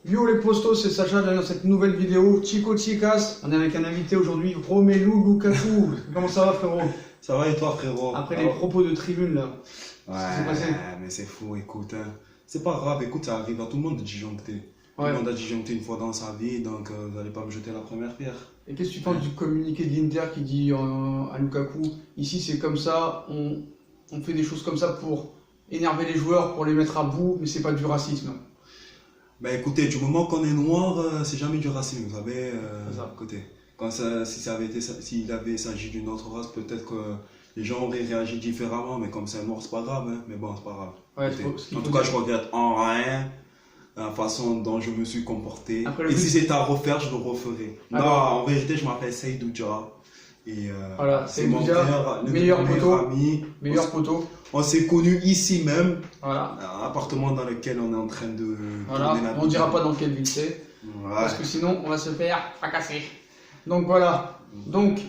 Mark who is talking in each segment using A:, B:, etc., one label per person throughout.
A: Yo les postos, c'est Sacha dans cette nouvelle vidéo. Chico Chicas, on est avec un invité aujourd'hui, Romelu Lukaku. Comment ça va frérot?
B: Ça va et toi frérot?
A: Après les propos de tribune là.
B: Ouais,
A: Qu'est-ce qui s'est passé?
B: mais c'est fou, écoute. C'est pas grave, écoute, ça arrive à tout le monde de disjoncter. Tout
A: Ouais.
B: le monde a disjoncté une fois dans sa vie, donc vous n'allez pas me jeter la première pierre.
A: Et qu'est-ce que tu penses du communiqué de l'Inter qui dit à Lukaku, ici c'est comme ça, on fait des choses comme ça pour énerver les joueurs, pour les mettre à bout, mais c'est pas du racisme.
B: Bah écoutez, du moment qu'on est noir, c'est jamais du racisme, vous savez.
A: C'est ça.
B: Écoutez, s'il avait s'agi d'une autre race, peut-être que les gens auraient réagi différemment, mais comme c'est un noir, c'est pas grave, hein. Mais bon, c'est pas grave.
A: Ouais,
B: Écoutez,
A: ce qu'il
B: en
A: faut
B: tout cas,
A: dire.
B: je regrette en rien la façon dont je me suis comporté.
A: Après, le
B: Et
A: but,
B: si c'était à refaire, je le referai. Non,
A: Alors-
B: en vérité, je m'appelle Seydou Dia. Et
A: Voilà,
B: c'est
A: Seydou
B: mon
A: Dia,
B: frère,
A: meilleur
B: mon
A: poteau.
B: ami.
A: Meilleur poteau.
B: On s'est connus ici même,
A: Voilà.
B: un appartement dans lequel on est en train de
A: Voilà.
B: tourner la
A: On dira pas dans quelle ville c'est.
B: Ouais.
A: Parce que sinon on va se faire fracasser. Donc voilà. Donc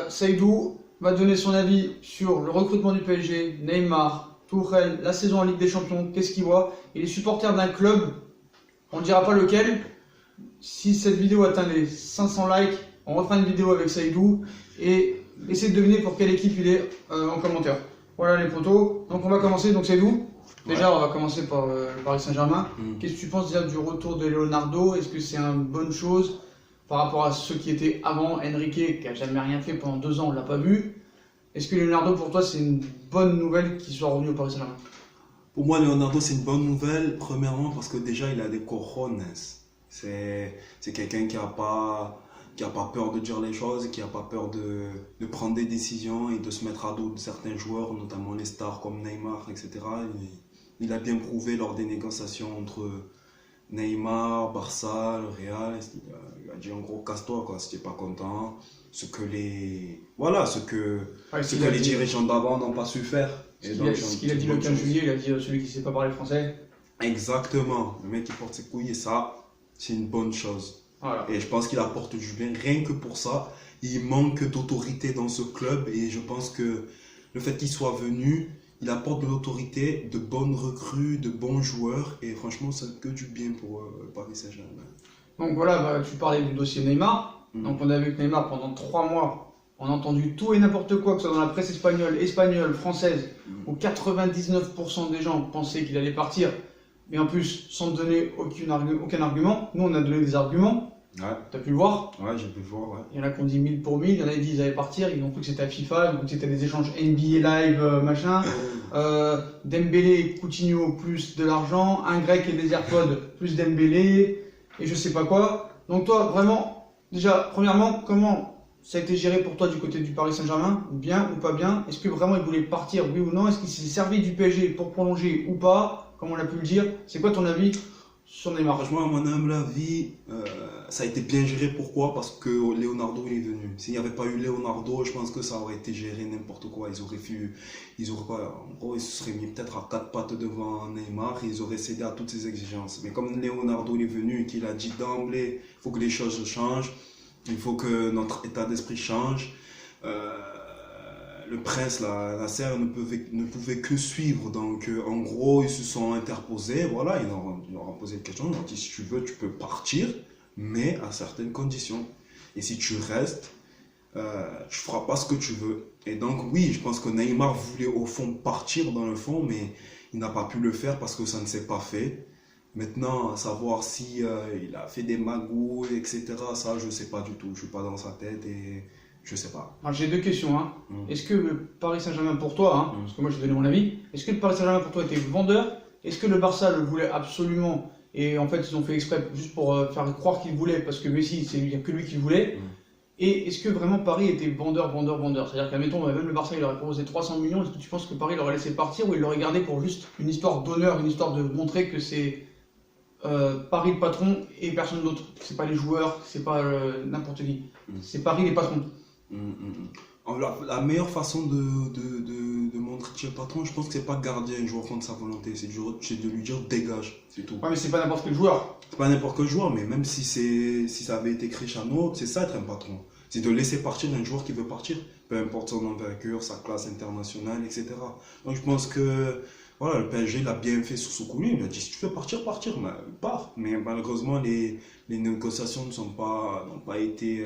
A: Seydou va donner son avis sur le recrutement du PSG, Neymar, Tuchel, la saison en Ligue des Champions, qu'est-ce qu'il voit. Il est supporter d'un club, on ne dira pas lequel. Si cette vidéo atteint les 500 likes, on refera une vidéo avec Seydou et essayez de deviner pour quelle équipe il est en commentaire. Voilà les potos. Donc on va commencer. Donc Seydou. Déjà, on va commencer par le Paris Saint-Germain. Qu'est-ce que tu penses déjà du retour de Leonardo? Est-ce que c'est une bonne chose par rapport à ceux qui étaient avant? Enrique, qui a jamais rien fait pendant 2 ans, on l'a pas vu. Est-ce que Leonardo, pour toi, c'est une bonne nouvelle qu'il soit revenu au Paris Saint-Germain?
B: Pour moi, Leonardo, c'est une bonne nouvelle. Premièrement, parce que déjà, il a des cojones. C'est quelqu'un qui a pas peur de dire les choses, qui a pas peur de prendre des décisions et de se mettre à dos de certains joueurs, notamment les stars comme Neymar, etc. Il a bien prouvé lors des négociations entre Neymar, Barça, le Real. Il a dit en gros, casse-toi, quoi, si t'es pas content. Ce que les dirigeants d'avant n'ont pas su faire. Et donc,
A: Ce qu'il a dit le 15 juillet, il a dit celui qui ne sait pas parler français.
B: Exactement. Le mec qui porte ses couilles et ça, c'est une bonne chose.
A: Voilà.
B: Et je pense qu'il apporte du bien rien que pour ça. Il manque d'autorité dans ce club et je pense que le fait qu'il soit venu, il apporte de l'autorité, de bonnes recrues, de bons joueurs et franchement, c'est que du bien pour Paris Saint-Germain.
A: Donc voilà, tu parlais du dossier Neymar. Donc on a vu que Neymar, pendant 3 mois, on a entendu tout et n'importe quoi, que ce soit dans la presse espagnole, française, où 99% des gens pensaient qu'il allait partir, mais en plus, sans donner aucun argument. Nous, on a donné des arguments.
B: Ouais,
A: T'as pu le voir?
B: ouais, j'ai pu le voir, ouais.
A: Il y en a qui ont dit 1000 pour 1000, il y en a qui disent qu'ils allaient partir, ils ont cru que c'était à FIFA, ils ont cru que c'était des échanges NBA live, machin. Dembélé, Coutinho, plus de l'argent, un grec et des AirPods, plus Dembélé, et je sais pas quoi. Donc toi, vraiment, déjà, premièrement, comment ça a été géré pour toi du côté du Paris Saint-Germain? Bien ou pas bien? Est-ce que vraiment il voulait partir, oui ou non? Est-ce qu'il s'est servi du PSG pour prolonger ou pas? Comme on a pu le dire. C'est quoi ton avis sur Neymar?
B: Franchement, à mon humble avis, ça a été bien géré. Pourquoi? Parce que Leonardo il est venu. S'il n'y avait pas eu Leonardo, je pense que ça aurait été géré n'importe quoi. Ils auraient pas, en gros, ils se seraient mis peut-être à 4 pattes devant Neymar et ils auraient cédé à toutes ses exigences. Mais comme Leonardo il est venu et qu'il a dit d'emblée, il faut que les choses changent, il faut que notre état d'esprit change. Le prince, la serre ne pouvait que suivre. Donc, en gros, ils se sont interposés. Voilà, ils leur ont posé une question. Ils ont dit si tu veux, tu peux partir, mais à certaines conditions. Et si tu restes, tu feras pas ce que tu veux. Et donc, oui, je pense que Neymar voulait au fond partir dans le fond, mais il n'a pas pu le faire parce que ça ne s'est pas fait. Maintenant, à savoir si il a fait des magouilles, etc., ça, je ne sais pas du tout. Je ne suis pas dans sa tête et je sais pas.
A: Alors j'ai 2 questions. Est-ce que le Paris Saint-Germain pour toi, parce que moi je vais donner mon avis, est-ce que le Paris Saint-Germain pour toi était vendeur? Est-ce que le Barça le voulait absolument? Et en fait ils ont fait exprès juste pour faire croire qu'il voulait, parce que Messi, il n'y a que lui qui le voulait. Et est-ce que vraiment Paris était vendeur? C'est-à-dire qu'admettons, même le Barça il aurait proposé 300 millions, est-ce que tu penses que Paris l'aurait laissé partir ou il l'aurait gardé pour juste une histoire d'honneur, une histoire de montrer que c'est Paris le patron et personne d'autre? C'est pas les joueurs, c'est pas n'importe qui. C'est Paris les patrons.
B: La meilleure façon de montrer que tu es patron, je pense que c'est pas garder un joueur contre sa volonté, c'est de lui dire dégage, c'est tout.
A: Ouais, mais c'est pas n'importe quel joueur.
B: C'est pas n'importe quel joueur, mais même si ça avait été Cristiano, c'est ça être un patron. C'est de laisser partir un joueur qui veut partir, peu importe son envergure, sa classe internationale, etc. Donc je pense que Voilà, le PSG il a bien fait sur ce coup-là. Il a dit si tu veux partir, mais pars. Mais malheureusement, les négociations n'ont pas été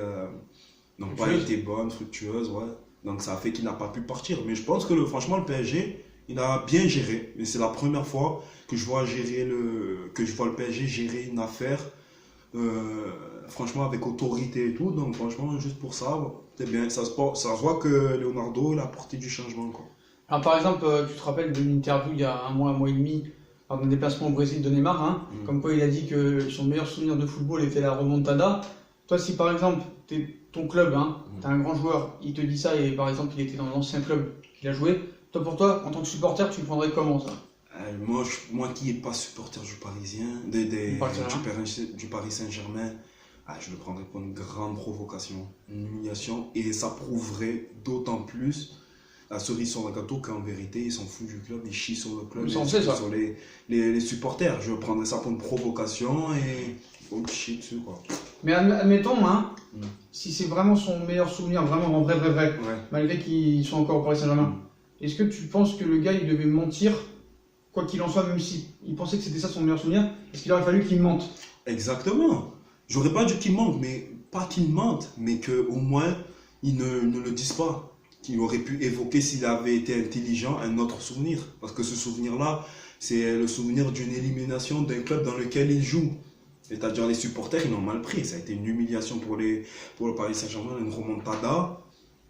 B: bonnes, fructueuses. Ouais. Donc ça a fait qu'il n'a pas pu partir. Mais je pense que franchement, le PSG, il a bien géré. Et c'est la première fois que je vois le PSG gérer une affaire. Franchement avec autorité et tout, donc franchement juste pour ça c'est bien, ça se voit que Leonardo il a apporté du changement quoi.
A: Alors par exemple, tu te rappelles d'une interview il y a un mois et demi, dans un déplacement au Brésil de Neymar, hein, comme quoi il a dit que son meilleur souvenir de football était la remontada. Toi si par exemple, ton club, hein, t'es un grand joueur, il te dit ça et par exemple il était dans l'ancien club qu'il a joué, toi pour toi, en tant que supporter, tu le prendrais comment ça?
B: Moi qui n'ai pas supporter du Parisien, du Paris Saint-Germain, je le prendrais pour une grande provocation, une humiliation, et ça prouverait d'autant plus la cerise sur le gâteau qu'en vérité ils s'en foutent du club, ils chient sur le club, ils chient sur les supporters. Je prendrais ça pour une provocation et il faut chier dessus quoi.
A: Mais admettons, hein, si c'est vraiment son meilleur souvenir, vraiment en vrai, malgré qu'ils sont encore au Paris Saint-Germain, est-ce que tu penses que le gars il devait mentir? Quoi qu'il en soit, même s'il pensait que c'était ça son meilleur souvenir, est-ce qu'il aurait fallu qu'il mente?
B: Exactement. J'aurais pas dit qu'il mente, mais pas qu'il mente, mais qu'au moins il ne le dise pas. Qu'il aurait pu évoquer s'il avait été intelligent un autre souvenir. Parce que ce souvenir-là, c'est le souvenir d'une élimination d'un club dans lequel il joue. C'est-à-dire les supporters, ils l'ont mal pris. Ça a été une humiliation pour le Paris Saint-Germain, une remontada.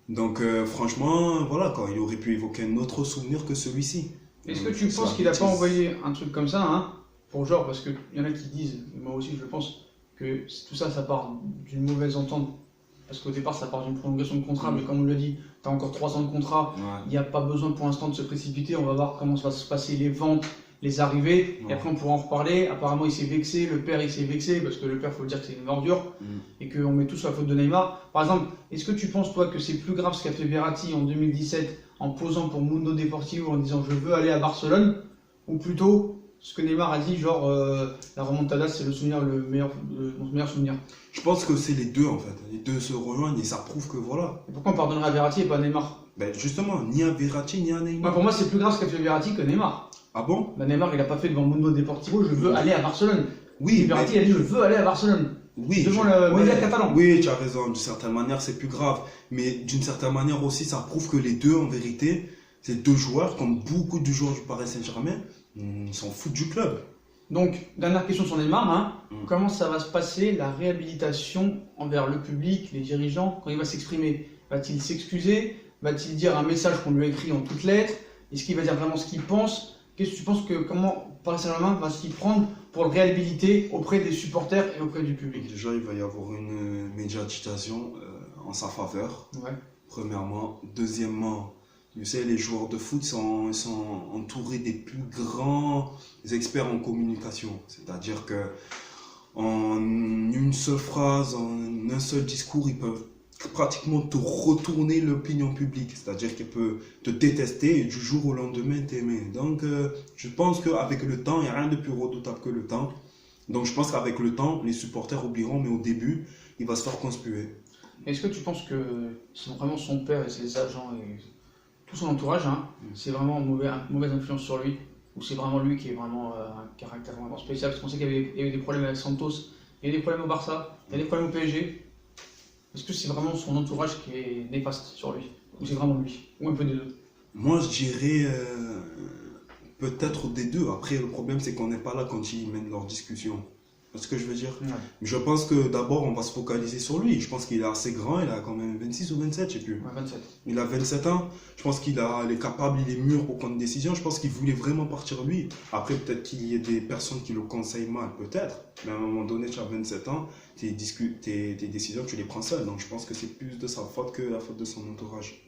B: Donc franchement, voilà quoi, il aurait pu évoquer un autre souvenir que celui-ci.
A: Est-ce que tu penses qu'il n'a pas envoyé un truc comme ça, hein, pour genre, parce qu'il y en a qui disent, moi aussi je le pense, que tout ça, ça part d'une mauvaise entente. Parce qu'au départ, ça part d'une prolongation de contrat, mais comme on l'a dit, tu as encore 3 ans de contrat, il n'y a pas besoin pour l'instant de se précipiter, on va voir comment ça va se passer les ventes, les arrivées, et après on pourra en reparler. Apparemment, il s'est vexé, le père il s'est vexé, parce que le père, il faut le dire que c'est une ordure, et qu'on met tout sur la faute de Neymar. Par exemple, est-ce que tu penses, toi, que c'est plus grave ce qu'a fait Verratti en 2017 en posant pour Mundo Deportivo en disant je veux aller à Barcelone, ou plutôt ce que Neymar a dit, genre la remontada c'est mon meilleur souvenir?
B: Je pense que c'est les deux en fait, les deux se rejoignent et ça prouve que voilà.
A: Et pourquoi on pardonnerait à Verratti et pas à Neymar?
B: Ben justement, ni à Verratti ni à Neymar.
A: Pour moi c'est plus grave ce qu'a fait Verratti que Neymar.
B: Ah bon?
A: Neymar il a pas fait devant Mundo Deportivo je veux aller à Barcelone.
B: Oui,
A: et Verratti a dit je veux aller à Barcelone.
B: Oui,
A: devant le média catalan.
B: Oui, tu as raison, d'une certaine manière c'est plus grave. Mais d'une certaine manière aussi ça prouve que les deux en vérité, ces deux joueurs, comme beaucoup de joueurs du Paris Saint-Germain, ils s'en foutent du club.
A: Donc, dernière question sur Neymar, hein. Comment ça va se passer la réhabilitation envers le public, les dirigeants, quand il va s'exprimer? Va-t-il s'excuser? Va-t-il dire un message qu'on lui a écrit en toutes lettres? Est-ce qu'il va dire vraiment ce qu'il pense? Qu'est-ce que tu penses que comment Paris Saint-Germain va s'y prendre pour le réhabiliter auprès des supporters et auprès du public?
B: Déjà, il va y avoir une médiatisation en sa faveur, premièrement. Deuxièmement, tu sais, les joueurs de foot sont entourés des plus grands experts en communication. C'est-à-dire que en une seule phrase, en un seul discours, ils peuvent pratiquement te retourner l'opinion publique. C'est-à-dire qu'ils peuvent te détester et du jour au lendemain t'aimer. Donc, je pense qu'avec le temps, il n'y a rien de plus redoutable que le temps. Donc, je pense qu'avec le temps, les supporters oublieront, mais au début, il va se faire conspuer.
A: Est-ce que tu penses que c'est vraiment son père et ses agents et tout son entourage, hein, c'est vraiment une mauvaise influence sur lui, ou c'est vraiment lui qui est vraiment un caractère vraiment spécial? Parce qu'on sait qu'il y a eu des problèmes avec Santos, il y a eu des problèmes au Barça, il y a des problèmes au PSG. Est-ce que c'est vraiment son entourage qui est néfaste sur lui, ou c'est vraiment lui, ou un peu des deux?
B: Moi, je dirais peut-être des deux. Après, le problème, c'est qu'on n'est pas là quand ils mènent leur discussion. C'est ce que je veux dire. Je pense que d'abord, on va se focaliser sur lui. Je pense qu'il est assez grand, il a quand même 26 ou 27, je ne sais plus.
A: 27.
B: Il a 27 ans. Je pense qu'il est capable, il est mûr pour prendre une décision. Je pense qu'il voulait vraiment partir lui. Après, peut-être qu'il y ait des personnes qui le conseillent mal, peut-être. Mais à un moment donné, tu as 27 ans, tes décisions, tu les prends seul. Donc je pense que c'est plus de sa faute que la faute de son entourage.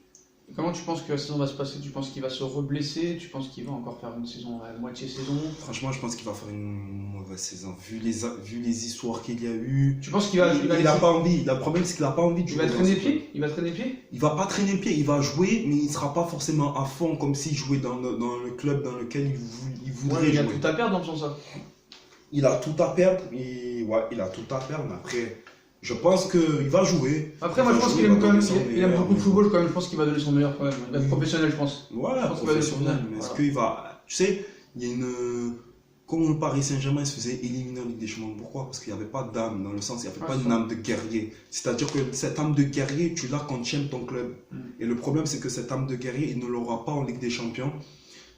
A: Comment tu penses que la saison va se passer? Tu penses qu'il va se reblesser? Tu penses qu'il va encore faire une saison à moitié saison?
B: Franchement, je pense qu'il va faire une mauvaise saison. Vu les histoires qu'il y a eu.
A: Tu penses qu'il va...
B: Il n'a pas envie. Le problème, c'est qu'il n'a pas envie de jouer.
A: Il va traîner pied? Il va traîner pied?
B: Il va pas traîner pied. Il va jouer, mais il ne sera pas forcément à fond comme s'il jouait dans le club dans lequel il voudrait jouer.
A: Il a tout à perdre dans son sens.
B: Il a tout à perdre. Il a tout à perdre. Mais après... Je pense qu'il va jouer.
A: Après, moi, je pense qu'il aime quand même. Il aime beaucoup le football quand même. Je pense qu'il va donner son meilleur quand même. Il va être professionnel, je pense.
B: Voilà, professionnel. Mais est-ce qu'il va. Tu sais, il y a une. Comme le Paris Saint-Germain se faisait éliminer en Ligue des Champions, pourquoi? Parce qu'il n'y avait pas d'âme, dans le sens, il n'y avait pas une âme de guerrier. C'est-à-dire que cette âme de guerrier, tu l'as quand tu aimes ton club. Et le problème, c'est que cette âme de guerrier, il ne l'aura pas en Ligue des Champions.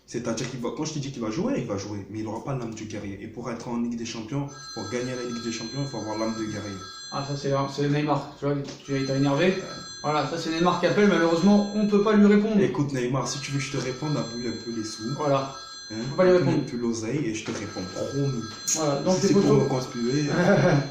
B: C'est-à-dire qu'il va, quand je te dis qu'il va jouer, mais il n'aura pas l'âme du guerrier. Et pour être en Ligue des Champions, pour gagner la Ligue des Champions, il faut avoir l'âme de guerrier.
A: Ah, ça c'est Neymar, tu vois, tu as été énervé. Voilà, ça c'est Neymar qui appelle, malheureusement, on ne peut pas lui répondre.
B: Écoute Neymar, si tu veux que je te réponde, aboule un peu les sous.
A: Voilà.
B: Hein,
A: on va lui répondre.
B: Un peu l'oseille et je te réponds, promis.
A: Voilà, donc
B: si c'est pour me conspuer,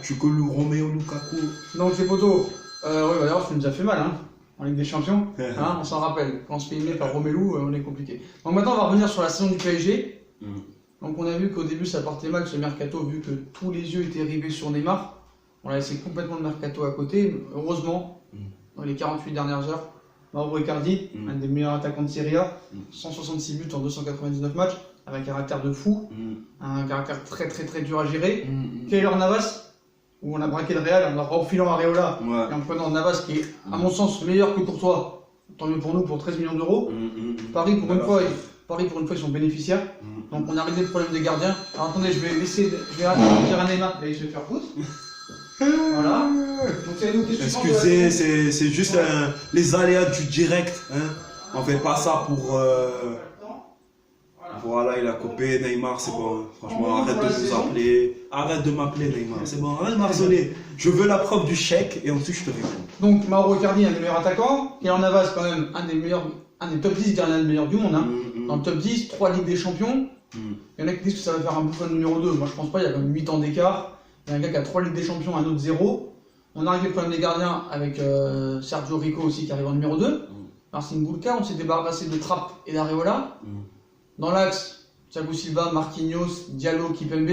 B: je suis que le Roméo Lukaku.
A: Donc les potos, ouais, d'ailleurs, ça nous a fait mal, hein, en Ligue des Champions. Hein, on s'en rappelle, quand on se fait éliminer par Romelu, on est compliqué. Donc maintenant, on va revenir sur la saison du PSG. Donc on a vu qu'au début, ça partait mal ce mercato, vu que tous les yeux étaient rivés sur Neymar. On a laissé complètement le mercato à côté. Heureusement, dans les 48 dernières heures, Mauro Icardi, un des meilleurs attaquants de Serie A, 166 buts en 299 matchs, avec un caractère de fou, un caractère très très très dur à gérer. Keylor Navas, où on a braqué le Real en refilant Areola et en prenant Navas qui est, à mon sens, meilleur que Courtois. Tant mieux pour nous, pour 13 millions d'euros. Paris, pour une fois, ils sont bénéficiaires. Donc on a réglé le problème des gardiens. Alors attendez, je vais dire à Neymar d'aller se faire foutre. Voilà. Donc c'est nous, qu'est-ce que tu penses?
B: Excusez, c'est juste les aléas du direct. Hein. On fait pas ça pour. Voilà, il a coupé. Neymar, c'est bon. Franchement, arrête de vous appeler. Arrête de m'appeler, Neymar. C'est bon, arrête de m'harceler. Je veux la preuve du chèque et ensuite je te réponds.
A: Donc Mauro Icardi, un des meilleurs attaquants. Keylor Navas, quand même, un des top 10 gardiens des meilleurs du monde. Hein. Dans le top 10, 3 Ligues des Champions. Il y en a qui disent que ça va faire un bouffon de numéro 2. Moi, je pense pas, il y a quand même 8 ans d'écart. Il y a un gars qui a 3 Ligues des Champions, un autre 0. On a réglé le problème des gardiens avec Sergio Rico aussi qui arrive en numéro 2. Marcin Bulka, on s'est débarrassé de Trapp et d'Areola. Dans l'axe, Thiago Silva, Marquinhos, Diallo, Kipembe.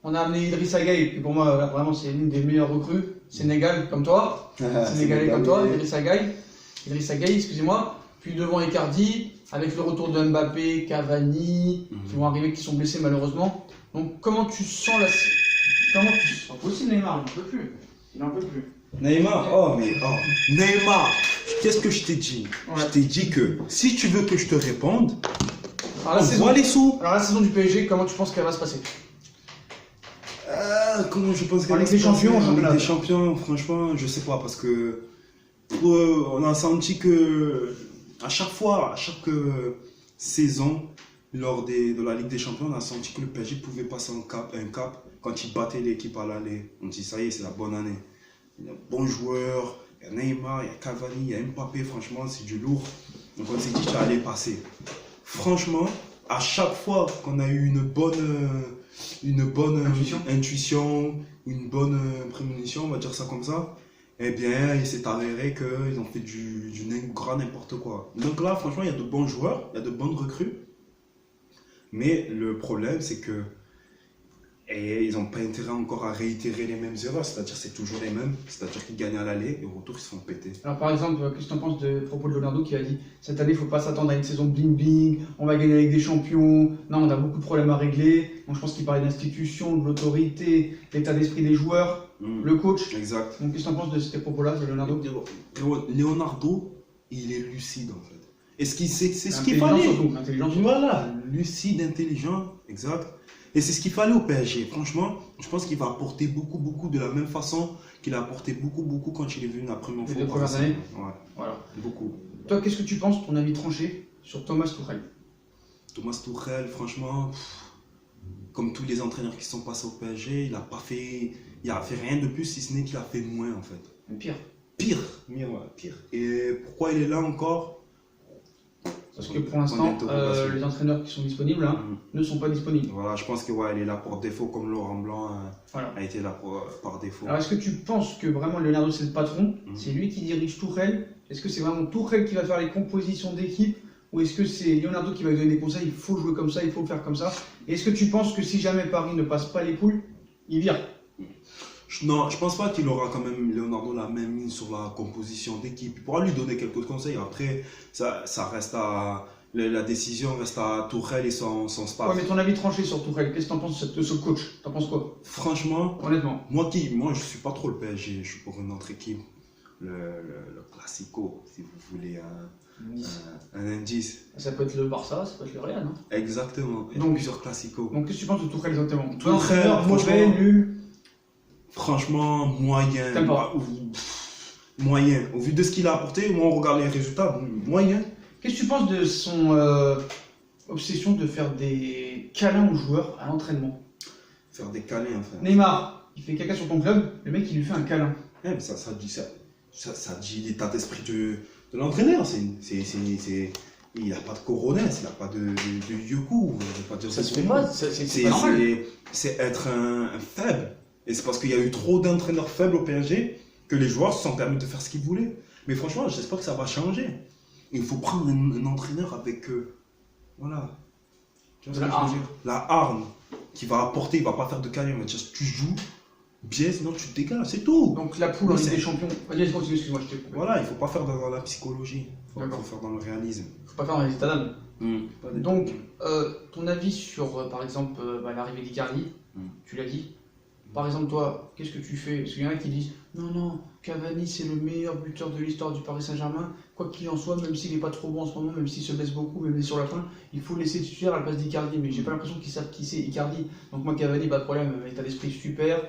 A: On a amené Idrissa Gueye, qui pour moi, là, vraiment, c'est l'une des meilleures recrues. Sénégal, comme toi. Sénégalais comme toi, Idrissa Gueye, excusez-moi. Puis devant Icardi, avec le retour de Mbappé, Cavani, qui vont arriver, qui sont blessés malheureusement. Donc comment tu sens la... C'est pas possible Neymar, il n'en peut plus. Il n'en peut plus.
B: Neymar, Neymar, qu'est-ce que je t'ai dit? Je t'ai dit que si tu veux que je te réponde, on voit les sous.
A: Alors la saison du PSG, comment tu penses qu'elle va se passer?
B: Comment je pense qu'elle
A: va se passer? En
B: Ligue des Champions, franchement, je sais pas, parce que on a senti que à chaque saison, lors de la Ligue des Champions, on a senti que le PSG pouvait passer un cap quand il battait l'équipe à l'aller. On dit ça y est, c'est la bonne année. Il y a de bons joueurs, il y a Neymar, il y a Cavani, il y a Mbappé, franchement, c'est du lourd. Donc on s'est dit que ça allait passer. Franchement, à chaque fois qu'on a eu une bonne intuition, une bonne prémonition, on va dire ça comme ça, eh bien, il s'est avéré qu'ils ont fait du grand n'importe quoi. Donc là, franchement, il y a de bons joueurs, il y a de bonnes recrues. Mais le problème, c'est que ils n'ont pas intérêt encore à réitérer les mêmes erreurs. C'est-à-dire c'est toujours les mêmes. C'est-à-dire qu'ils gagnent à l'aller et au retour, ils se font péter.
A: Alors par exemple, qu'est-ce que tu en penses de propos de Leonardo qui a dit cette année, il ne faut pas s'attendre à une saison bling-bling, on va gagner avec des champions. Non, on a beaucoup de problèmes à régler. Donc je pense qu'il parlait d'institution, de l'autorité, l'état d'esprit des joueurs, le coach.
B: Exact.
A: Donc qu'est-ce que tu en penses de ces propos-là de Leonardo?
B: Leonardo, il est lucide en fait. Et c'est ce qu'il fallait.
A: Intelligent.
B: Voilà, lucide, intelligent, exact. Et c'est ce qu'il fallait au PSG. Franchement, je pense qu'il va apporter beaucoup de la même façon qu'il a apporté beaucoup quand il est venu la première fois.
A: Les 2 premières années.
B: Ouais. Voilà, beaucoup.
A: Toi, qu'est-ce que tu penses, ton avis tranché, sur Thomas Tuchel?
B: Thomas Tuchel, franchement, comme tous les entraîneurs qui sont passés au PSG, il a fait rien de plus si ce n'est qu'il a fait moins en fait.
A: Pire.
B: Pire. Et pourquoi il est là encore?
A: Parce que pour l'instant, les entraîneurs qui sont disponibles ne sont pas disponibles.
B: Voilà, je pense que il est là pour défaut, comme Laurent Blanc a été là par défaut.
A: Alors est-ce que tu penses que vraiment Leonardo c'est le patron, c'est lui qui dirige Tuchel? Est-ce que c'est vraiment Tuchel qui va faire les compositions d'équipe? Ou est-ce que c'est Leonardo qui va lui donner des conseils, il faut jouer comme ça, il faut faire comme ça? Et est-ce que tu penses que si jamais Paris ne passe pas les poules, il vire?
B: Non, je pense pas qu'il aura quand même, Leonardo, la même mise sur la composition d'équipe. Il pourra lui donner quelques conseils. Après, ça reste à... La décision reste à Tuchel et son staff.
A: Ouais, mais ton avis tranché sur Tuchel, qu'est-ce que t'en penses de ce coach? T'en penses quoi?
B: Franchement,
A: honnêtement,
B: moi je suis pas trop le PSG, je suis pour une autre équipe. le Classico, si vous voulez
A: Nice.
B: un indice.
A: Ça peut être le Barça, ça peut être le Real. Hein.
B: Exactement. Il y a
A: Donc-
B: plusieurs Classico.
A: Donc qu'est-ce que tu penses de Tourelle exactement?
B: Tuchel,
A: Toi, entraîneur, mauvais,
B: franchement-
A: nul.
B: Franchement, moyen.
A: T'aimes pas?
B: Moyen. Au vu de ce qu'il a apporté, moi, on regarde les résultats, moyen.
A: Qu'est-ce que tu penses de son obsession de faire des câlins aux joueurs à l'entraînement?
B: Faire des câlins, enfin.
A: Neymar, il fait caca sur ton club, le mec il lui fait un câlin.
B: Mais ça dit l'état d'esprit de l'entraîneur. Il n'a pas de coronesse, il n'a pas de yoku. Je vais pas dire
A: Ça se
B: de
A: fait
B: gros
A: pas,
B: mots.
A: c'est pas normal.
B: C'est être un faible. Et c'est parce qu'il y a eu trop d'entraîneurs faibles au PSG que les joueurs se sont permis de faire ce qu'ils voulaient. Mais franchement, j'espère que ça va changer. Il faut prendre un entraîneur avec. Voilà. Tu vois ce
A: La
B: que je veux
A: hargne.
B: dire? La hargne qui va apporter, il va pas faire de câlin, il va dire tu joues bien, sinon tu te dégages, c'est tout.
A: Donc la poule en
B: Oui,
A: Ligue
B: c'est-
A: des Champions. Vas-y, continue, excuse-moi, je t'ai coupé.
B: Voilà, il faut pas faire dans la psychologie, il
A: D'accord.
B: faut faire dans le réalisme.
A: Faut pas faire dans les états d'âme.
B: Pas des-
A: Donc, ton avis sur, par exemple, l'arrivée d'Icardi, tu l'as dit. Par exemple, toi, qu'est-ce que tu fais? Parce qu'il y en a qui disent non, Cavani c'est le meilleur buteur de l'histoire du Paris Saint-Germain. Quoi qu'il en soit, même s'il n'est pas trop bon en ce moment, même s'il se blesse beaucoup, même sur la fin, il faut le laisser titulaire à la place d'Icardi. Mais j'ai pas l'impression qu'ils savent qui c'est Icardi. Donc, moi, Cavani, pas de problème, état d'esprit super,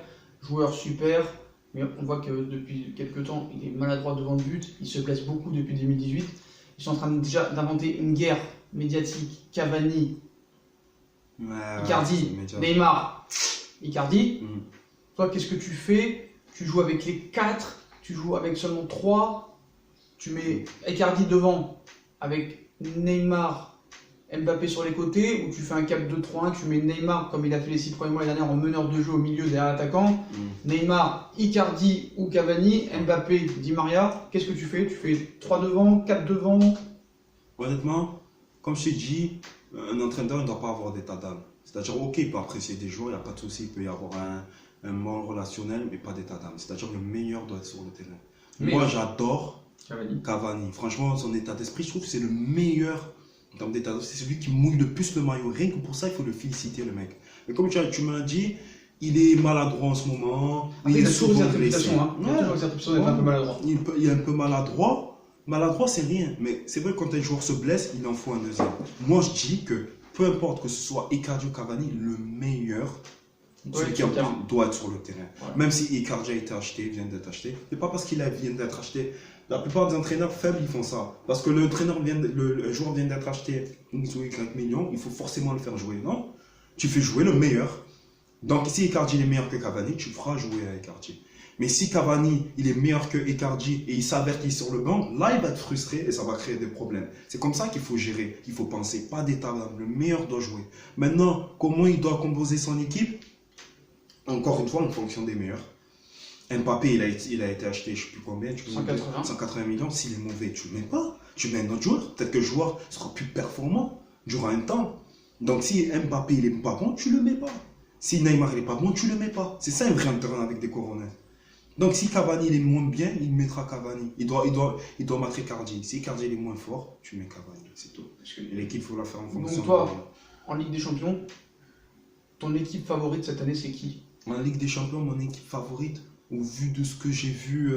A: joueur super. Mais on voit que depuis quelques temps, il est maladroit devant le but, il se blesse beaucoup depuis 2018. Ils sont en train déjà d'inventer une guerre médiatique. Cavani,
B: Ouais,
A: Icardi,
B: c'est médiocre.
A: Neymar, Icardi.
B: Mm.
A: Toi, qu'est-ce que tu fais? Tu joues avec les 4, tu joues avec seulement 3, tu mets Icardi devant avec Neymar, Mbappé sur les côtés, ou tu fais un cap 2-3-1, tu mets Neymar comme il a fait les 6 premiers mois l'année dernière en meneur de jeu au milieu derrière l'attaquant, Neymar, Icardi ou Cavani, Mbappé, Di Maria. Qu'est-ce que tu fais? Tu fais 3 devant, 4 devant?
B: Honnêtement, comme je t'ai dit, un entraîneur ne doit pas avoir d'état d'âme. C'est-à-dire, ok, il peut apprécier des joueurs, il n'y a pas de souci, il peut y avoir un monde relationnel, mais pas d'état d'âme. C'est-à-dire, le meilleur doit être sur le terrain.
A: Mais-
B: Moi, j'adore
A: Cavani.
B: Cavani. Franchement, son état d'esprit, je trouve que c'est le meilleur en termes d'état d'esprit. C'est celui qui mouille le plus le maillot. Rien que pour ça, il faut le féliciter, le mec. Mais comme tu m'as dit, il est maladroit en ce moment.
A: Après, il a
B: est
A: toujours une
B: souvent
A: réputation,
B: blessé.
A: hein. Il a
B: Ouais.
A: toujours une réputation d'être un peu maladroit.
B: Il est un peu maladroit. Maladroit, c'est rien. Mais c'est vrai que quand un joueur se blesse, il en faut un deuxième. Moi, je dis que peu importe que ce soit Icardi ou Cavani, le meilleur,
A: doit
B: celui
A: être
B: qui
A: sur le terrain.
B: doit être sur le terrain.
A: Ouais.
B: Même si Icardi a été acheté, vient d'être acheté, c'est pas parce qu'il vient d'être acheté. La plupart des entraîneurs faibles, ils font ça. Parce que le joueur vient d'être acheté X ou Y millions, il faut forcément le faire jouer. Non, tu fais jouer le meilleur. Donc si Icardi est meilleur que Cavani, tu feras jouer à Icardi. Mais si Cavani il est meilleur que Icardi et il s'avertit sur le banc, là il va être frustré et ça va créer des problèmes. C'est comme ça qu'il faut gérer, qu'il faut penser, pas d'état d'âme. Le meilleur doit jouer. Maintenant, comment il doit composer son équipe? Encore une fois, en fonction des meilleurs. Mbappé, il a été acheté, je ne sais plus combien, tu peux me dire,
A: 180.
B: 180 millions. S'il est mauvais, tu ne le mets pas. Tu mets un autre joueur. Peut-être que le joueur sera plus performant durant un temps. Donc si Mbappé, il n'est pas bon, tu ne le mets pas. Si Neymar, il n'est pas bon, tu ne le mets pas. C'est ça un vrai entraîneur avec des coronets. Donc si Cavani, il est moins bien, il mettra Cavani. Il doit mettre Icardi. Si Icardi, il est moins fort, tu mets Cavani. C'est tout. Parce que l'équipe, il faut la faire en fonction.
A: Donc toi, en Ligue des Champions, ton équipe favorite cette année, c'est qui?
B: En Ligue des Champions, mon équipe favorite, au vu de ce que j'ai vu,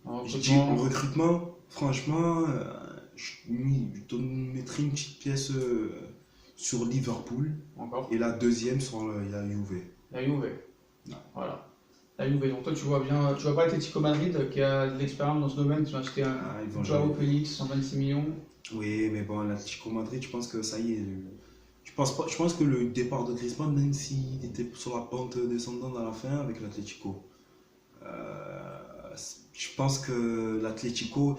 A: En
B: je dis en recrutement, franchement, je mettrais une petite pièce sur Liverpool
A: Encore.
B: et la deuxième sur la Juve.
A: La Juve.
B: Non.
A: Voilà. La Juve. Donc toi, tu vois bien, tu vois pas l'Atlético Madrid qui a de l'expérience dans ce domaine, qui a acheté un
B: Ils vont
A: Joao
B: jouer.
A: Félix, 126 millions.
B: Oui, mais bon, l'Atlético Madrid, je pense que ça y est. Je pense que le départ de Griezmann, même s'il était sur la pente descendante à la fin avec l'Atlético, je pense que l'Atlético,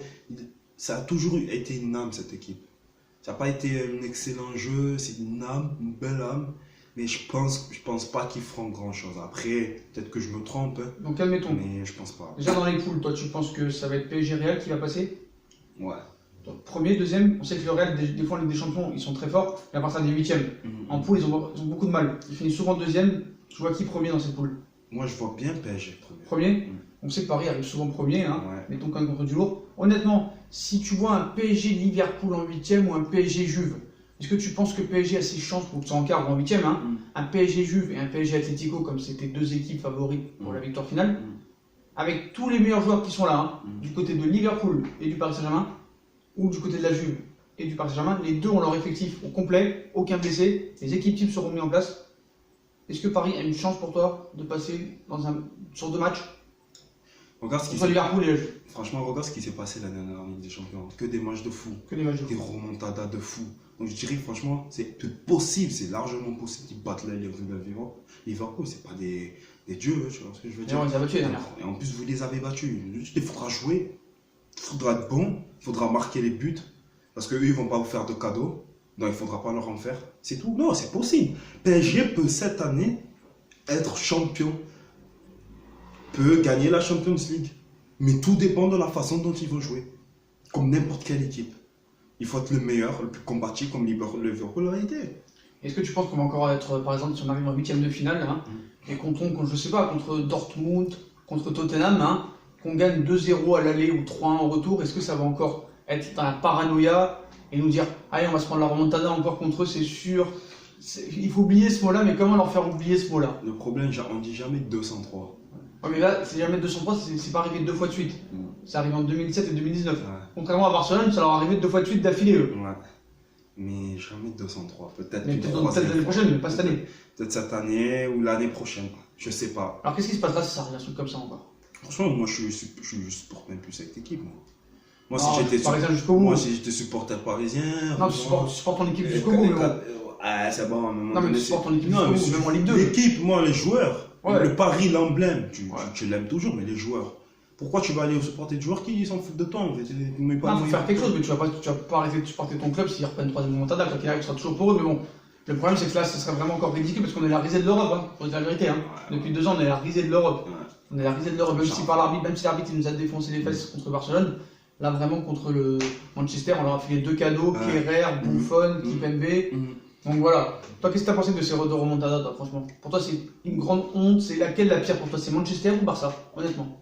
B: ça a toujours été une âme, cette équipe. Ça n'a pas été un excellent jeu, c'est une âme, une belle âme, mais je pense pas qu'ils feront grand chose. Après, peut-être que je me trompe, hein,
A: Donc admettons,
B: mais je pense pas.
A: déjà dans les poules, toi tu penses que ça va être PSG Real qui va passer?
B: Ouais.
A: Donc, premier, deuxième, on sait que le Real, des fois en Ligue des Champions, ils sont très forts, mais à partir des huitièmes. En poule, ils ont beaucoup de mal. Ils finissent souvent deuxième. Tu vois qui premier dans cette poule?
B: Moi, je vois bien PSG premier.
A: Premier. On sait que Paris arrive souvent premier, hein.
B: Ouais.
A: Mettons quand même contre du lourd. Honnêtement, si tu vois un PSG Liverpool en huitième ou un PSG Juve, est-ce que tu penses que PSG a ses chances pour que ça en quart ou en huitième, hein? Un PSG Juve et un PSG Atlético, comme c'était deux équipes favorites pour la victoire finale, avec tous les meilleurs joueurs qui sont là, hein, du côté de Liverpool et du Paris Saint-Germain, ou du côté de la Juve et du Paris Saint-Germain, les deux ont leur effectif au complet, aucun blessé, les équipes types seront mises en place. Est-ce que Paris a une chance pour toi de passer sur 2 matchs
B: Regarde ce qui
A: contre Liverpool et la Juve?
B: Franchement, regarde ce qui s'est passé la dernière Ligue des Champions. Que des matchs de fou.
A: Que des matchs de
B: Des
A: fou.
B: remontadas de fou. Donc je dirais franchement, c'est possible, c'est largement possible qu'ils battent les Liverpool, c'est pas des dieux, tu vois ce que je veux dire.
A: On les a battus la dernière.
B: Et en plus, vous les avez battus. Il faudra jouer, il faudra être bon, il faudra marquer les buts, parce qu'eux, ils vont pas vous faire de cadeaux, donc il faudra pas leur en faire. C'est tout. Non, c'est possible. PSG peut cette année être champion, peut gagner la Champions League, mais tout dépend de la façon dont ils vont jouer, comme n'importe quelle équipe. Il faut être le meilleur, le plus combatif, comme Liverpool a été.
A: Est-ce que tu penses qu'on va encore être, par exemple, si on arrive en 8e de finale, hein, et qu'on tombe, je sais pas, contre Dortmund, contre Tottenham, hein, qu'on gagne 2-0 à l'aller ou 3-1 au retour, est-ce que ça va encore être dans la paranoïa et nous dire, allez, on va se prendre la remontada encore contre eux, c'est sûr. Il faut oublier ce mot-là, mais comment leur faire oublier ce mot-là?
B: Le problème, on dit jamais 203.
A: Ouais, mais là, c'est jamais 203, c'est pas arrivé 2 fois de suite. C'est arrivé en 2007 et 2019.
B: Ouais.
A: Contrairement à Barcelone, ça leur est arrivé 2 fois de suite d'affilée, eux.
B: Ouais. Mais jamais 203. Peut-être
A: Mais
B: une
A: peut-être
B: troisième
A: l'année
B: fois.
A: prochaine, mais pas cette année.
B: Peut-être cette année ou l'année prochaine. Je sais pas.
A: Alors qu'est-ce qui se passera si ça arrive un truc comme ça encore?
B: Franchement, moi, je supporte même plus cette équipe. Moi,
A: Non,
B: si j'étais
A: Parisien jusqu'au bout.
B: moi, si j'étais supporter parisien.
A: Non, tu supportes ton équipe jusqu'au bout, mais bon.
B: Ah, c'est bon. à un moment
A: Non, mais
B: donné,
A: tu supportes ton équipe
B: Non,
A: jusqu'au
B: mais
A: bout, même en Ligue 2.
B: l'équipe, moi, les joueurs.
A: Ouais.
B: Le Paris, l'emblème,
A: Ouais.
B: tu l'aimes toujours, mais les joueurs. Pourquoi tu vas aller supporter des joueurs qui s'en foutent de toi en fait?
A: Il faut faire quelque chose, mais tu vas pas arrêter de supporter ton club s'ils reprennent 3ème montada, quoi qu'il arrive, ce sera toujours pour eux, mais bon. Le problème, c'est que là, ce serait vraiment encore ridicule parce qu'on est la risée de l'Europe, hein, pour dire la vérité. Hein.
B: Ouais.
A: Depuis 2 ans, on est la risée de l'Europe.
B: Ouais.
A: On est la risée de l'Europe, même si l'arbitre il nous a défoncé les fesses contre Barcelone. Là, vraiment, contre le Manchester, on leur a filé 2 cadeaux,
B: Ouais.
A: Kerrer, Buffon, Kipembe.
B: Mhm.
A: Donc voilà. Toi, qu'est-ce que tu as pensé de ces deux remontadas, toi, franchement? Pour toi, c'est une grande honte. C'est laquelle la pire pour toi? C'est Manchester ou Barça, honnêtement?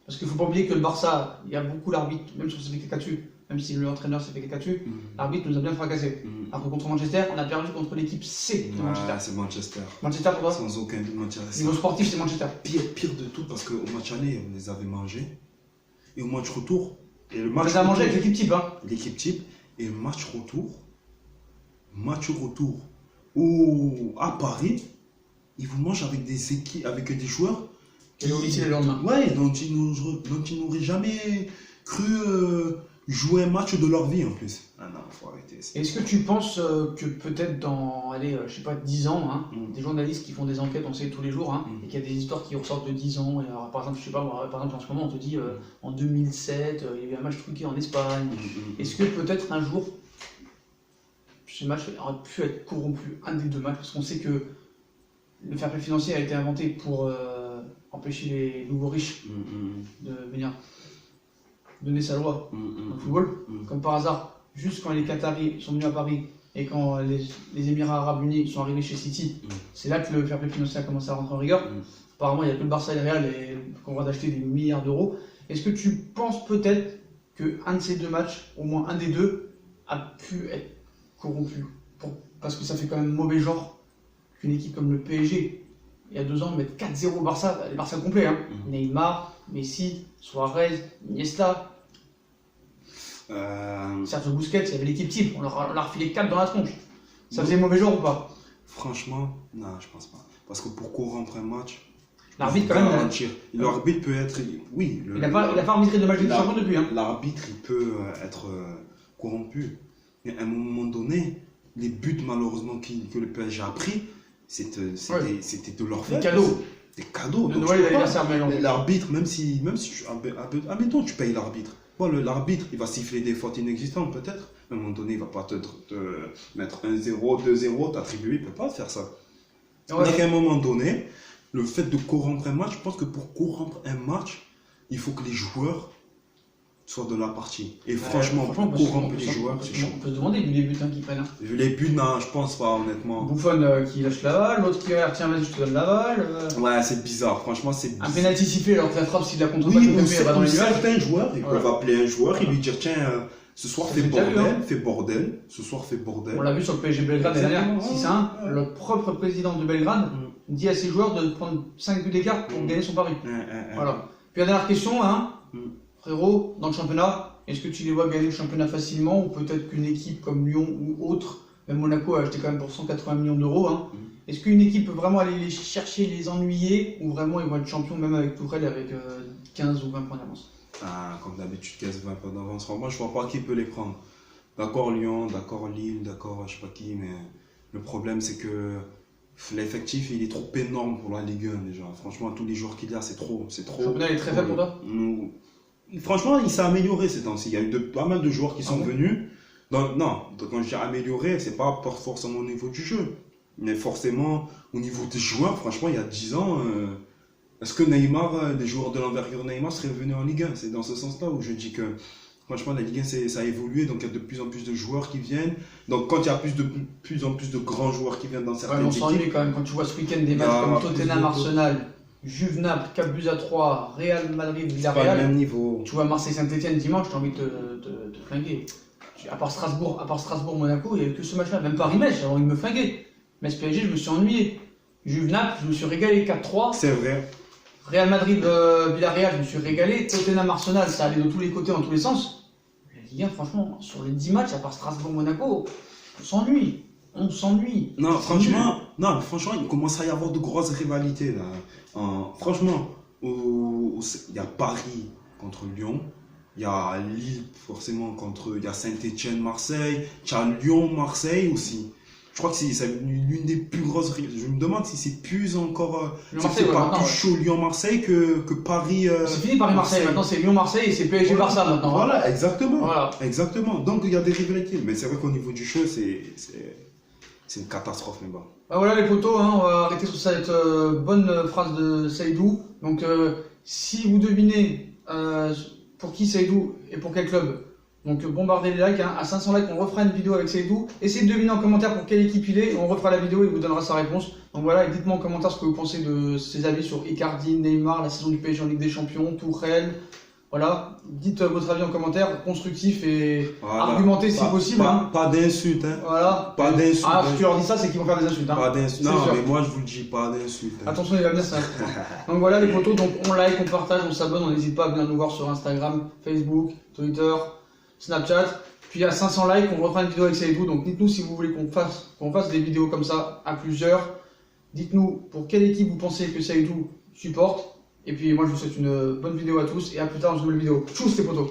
A: Parce qu'il ne faut pas oublier que le Barça, il y a beaucoup l'arbitre, même si on s'est fait caca dessus, même si l'entraîneur s'est fait caca dessus, l'arbitre nous a bien fracassé. Alors que contre Manchester, on a perdu contre l'équipe C de Manchester.
B: Ouais, c'est Manchester.
A: Manchester pour toi?
B: Sans aucun Manchester.
A: Niveau sportif, c'est Manchester.
B: Pire de tout parce qu'au match aller, on les avait mangés. Et au match retour. Et le
A: On
B: match
A: les a mangés
B: retour-
A: avec l'équipe type, hein.
B: l'équipe type. Et le match retour, où à Paris, ils vous mangent avec des équipes, avec des joueurs
A: Qui est au lycée le lendemain.
B: Ouais, dont ils n'auraient jamais cru jouer un match de leur vie en plus. Ah non, faut arrêter.
A: Est-ce que tu penses que peut-être dans, allez, je sais pas, 10 ans, hein,
B: Mm.
A: des journalistes qui font des enquêtes, on sait tous les jours, hein,
B: Mm.
A: et qu'il y a des histoires qui ressortent de 10 ans, et alors, par exemple, je sais pas, par exemple, en ce moment, on te dit, en 2007, il y a eu un match truqué en Espagne. Est-ce que peut-être un jour, ce match aurait pu être corrompu, un des 2 matchs, parce qu'on sait que le fair play financier a été inventé pour empêcher les nouveaux riches de venir donner sa loi au football. Comme par hasard, juste quand les Qataris sont venus à Paris et quand les Émirats Arabes Unis sont arrivés chez City, c'est là que le fair play financier a commencé à rentrer en rigueur. Apparemment, il n'y a que le Barça et le Real qu'on va d'acheter des milliards d'euros. Est-ce que tu penses peut-être qu'un de ces 2 matchs, au moins un des 2, a pu être corrompu parce que ça fait quand même mauvais genre qu'une équipe comme le PSG, il y a 2 ans, mettre 4-0 au Barça, les Barça complets, hein. Neymar, Messi, Suarez, Iniesta, Sergio Busquets, il y avait l'équipe type, on leur a refilé 4 dans la tronche. Ça faisait mauvais genre ou pas?
B: Franchement, non, je pense pas. Parce que pour corrompre un match,
A: L'arbitre,
B: il
A: quand
B: faut
A: même,
B: garantir. L'arbitre peut être. Oui,
A: il n'a pas arbitré de match de champion depuis. Hein.
B: l'arbitre, il peut être corrompu. Mais à un moment donné, les buts, malheureusement, que le PSG a pris, c'était de leur
A: Des
B: fait.
A: cadeaux.
B: Des cadeaux.
A: De
B: Donc,
A: Noël
B: je
A: et
B: peux pas.
A: d'anniversaire, mais non.
B: Mais l'arbitre, même si admettons, tu payes l'arbitre. Bon, l'arbitre, il va siffler des fautes inexistantes, peut-être. À un moment donné, il va pas te mettre 1-0, 2-0, t'attribuer, il peut pas te faire ça.
A: Ouais.
B: Donc, à un moment donné, le fait de corrompre un match, je pense que pour corrompre un match, il faut que les joueurs soient de la partie. Et franchement, pour
A: parce
B: corrompre
A: qu'on-
B: les joueurs, c'est chaud.
A: On peut se demander vu les buts qu'ils prennent. Hein.
B: Vu les buts, non, je pense pas, honnêtement.
A: Buffon qui lâche la balle, l'autre qui tiens, vas-y, je te donne la balle.
B: Ouais, c'est bizarre, franchement, c'est
A: Un
B: bizarre.
A: penalty sifflé alors que la frappe, s'il la contre pas,
B: Oui,
A: elle va dans les nuages.
B: certains joueurs, ils
A: Voilà.
B: peuvent appeler un joueur et lui dire tiens, ce soir
A: Ça,
B: fais
A: c'est déjà vu,
B: bordel,
A: hein.
B: fais bordel, ce soir fais bordel.
A: On l'a vu sur le PSG Belgrade l'année dernière,
B: Exactement,
A: 6-1.
B: ouais.
A: Le propre président de Belgrade dit à ses joueurs de prendre 5 buts d'écart pour gagner son pari. Voilà. Puis la dernière question, hein,
B: Mm.
A: frérot, dans le championnat, est-ce que tu les vois gagner le championnat facilement ou peut-être qu'une équipe comme Lyon ou autre, même Monaco a acheté quand même pour 180 millions d'euros, hein,
B: Mm.
A: est-ce qu'une équipe peut vraiment aller les chercher, les ennuyer ou vraiment ils vont être champions même avec Tourelle avec 15 ou 20 points d'avance?
B: Ah, comme d'habitude, 15-20 points d'avance. Moi, je vois pas qui peut les prendre. D'accord Lyon, d'accord Lille, d'accord je sais pas qui, mais le problème c'est que l'effectif il est trop énorme pour la Ligue 1 déjà. Franchement, tous les joueurs qu'il y a, c'est trop.
A: Le championnat est très faible pour toi?
B: Franchement, il s'est amélioré ces temps-ci. Il y a eu pas mal de joueurs qui sont
A: bon
B: venus. Non, quand je dis amélioré, c'est pas forcément au niveau du jeu, mais forcément au niveau des joueurs. Franchement, il y a 10 ans, est-ce que Neymar, des joueurs de l'envergure de Neymar seraient venus en Ligue 1? C'est dans ce sens-là où je dis que franchement, la Ligue 1, ça a évolué, donc il y a de plus en plus de joueurs qui viennent. Donc quand il y a plus en plus de grands joueurs qui viennent dans
A: Ouais,
B: certaines
A: on
B: équipes,
A: s'ennuie quand même quand tu vois ce week-end des matchs
B: Ah,
A: comme
B: plus
A: Tottenham,
B: de-
A: Arsenal, Juve Naples, Cap Buzz à 3, Real Madrid,
B: c'est pas le
A: Villarreal.
B: même niveau.
A: Tu vois Marseille-Saint-Etienne dimanche, t'as envie de te flinguer. À part Strasbourg, Monaco, il n'y a eu que ce match-là. Même Paris-Metz, j'avais envie de me flinguer. Mais ce PSG, je me suis ennuyé. Juve Naples, je me suis régalé 4-3.
B: C'est vrai.
A: Real Madrid, Villarreal, je me suis régalé. Tottenham, Arsenal, ça allait de tous les côtés, dans tous les sens. La Ligue 1, franchement, sur les 10 matchs, à part Strasbourg-Monaco, on s'ennuie. On s'ennuie.
B: Non,
A: C'est nul.
B: franchement, il commence à y avoir de grosses rivalités là. Franchement, il y a Paris contre Lyon, il y a Lille forcément il y a Saint-Étienne, Marseille, tu as Lyon, Marseille aussi. Je crois que c'est l'une des plus grosses rivalités. Je me demande si c'est plus encore,
A: Lyon-Marseille,
B: c'est
A: ouais,
B: pas
A: maintenant,
B: plus
A: ouais.
B: chaud Lyon-Marseille que Paris.
A: C'est fini Paris-Marseille, maintenant c'est Lyon-Marseille et c'est PSG-Barça maintenant. hein.
B: Voilà, exactement.
A: Voilà.
B: Exactement. Donc il y a des rivalités, mais c'est vrai qu'au niveau du jeu, c'est une catastrophe, mais bon.
A: Bah voilà les potos, hein, on va arrêter sur cette bonne phrase de Seydou. Donc si vous devinez pour qui Seydou et pour quel club, donc bombardez les likes, hein. À 500 likes on refera une vidéo avec Seydou. Essayez de deviner en commentaire pour quelle équipe il est, on refera la vidéo et il vous donnera sa réponse. Donc voilà, et dites-moi en commentaire ce que vous pensez de ses avis sur Icardi, Neymar, la saison du PSG en Ligue des Champions, Tourelle. Voilà, dites votre avis en commentaire, constructif et
B: Voilà.
A: argumenté si possible. hein.
B: Pas d'insultes, hein.
A: Voilà.
B: Pas d'insultes.
A: Ah,
B: hein.
A: si tu leur dis ça, c'est qu'ils vont faire des insultes. Hein.
B: Pas d'insultes.
A: C'est
B: Non,
A: sûr.
B: mais moi je vous le dis, pas d'insultes. hein.
A: Attention, il va venir ça. Donc voilà les potos, donc on like, on partage, on s'abonne, on n'hésite pas à venir nous voir sur Instagram, Facebook, Twitter, Snapchat. Puis à 500 likes, on refera une vidéo avec Seydou. Donc dites-nous si vous voulez qu'on fasse des vidéos comme ça à plusieurs. Dites-nous pour quelle équipe vous pensez que Seydou supporte. Et puis moi je vous souhaite une bonne vidéo à tous et à plus tard dans une nouvelle vidéo. Tchuss les potos.